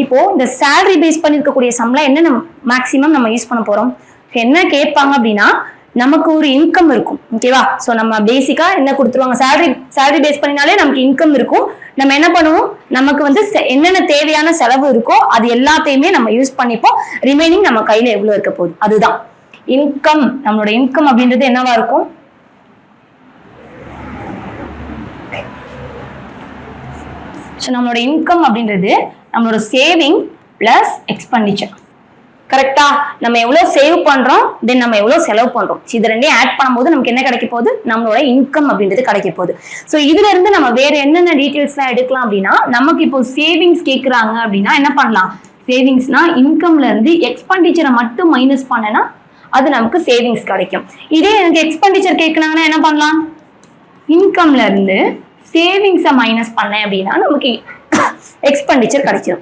இப்போ இந்த salary base பண்ணி இருக்கக்கூடிய சம்லாம் என்ன மேக்ஸிமம் நம்ம யூஸ் பண்ண போறோம்? என்ன கேட்பாங்க அப்படின்னா நமக்கு ஒரு இன்கம் இருக்கும். ஓகேவா? ஸோ நம்ம பேசிக்கா என்ன கொடுத்துருவாங்க, சேலரி பேஸ் பண்ணினாலே நமக்கு இன்கம் இருக்கும். நம்ம என்ன பண்ணுவோம், நமக்கு வந்து என்னென்ன தேவையான செலவு இருக்கோ அது எல்லாத்தையுமே நம்ம யூஸ் பண்ணிப்போம். ரிமைனிங் நம்ம கையில எவ்வளவு இருக்க போகுது அதுதான் இன்கம். நம்மளோட இன்கம் அப்படின்றது என்னவா இருக்கும்? நம்மளோட இன்கம் அப்படின்றது நம்மளோட சேவிங் பிளஸ் எக்ஸ்பெண்டிச்சர். கரெக்டா? நம்ம எவ்வளவு சேவ் பண்றோம், தென் நம்ம எவ்வளவு செலவு பண்றோம், இது ரெண்டையும் ஆட் பண்ணும்போது நமக்கு என்ன கிடைக்க போகுது, நம்மளோட இன்கம் அப்படின்றது கிடைக்க போகுது. ஸோ இதுல இருந்து நம்ம வேற என்னென்ன டீடைல்ஸ் எல்லாம் எடுக்கலாம் அப்படின்னா, நமக்கு இப்போ சேவிங்ஸ் கேட்கறாங்க அப்படின்னா என்ன பண்ணலாம், சேவிங்ஸ்னா இன்கம்ல இருந்து எக்ஸ்பெண்டிச்சரை மட்டும் மைனஸ் பண்ணனா அது நமக்கு சேவிங்ஸ் கிடைக்கும். இதே எனக்கு எக்ஸ்பெண்டிச்சர் கேட்கறாங்கன்னா என்ன பண்ணலாம், இன்கம்ல இருந்து சேவிங்ஸை மைனஸ் பண்ணேன் அப்படின்னா நமக்கு எக்ஸ்பெண்டிச்சர் கிடைச்சிடும்.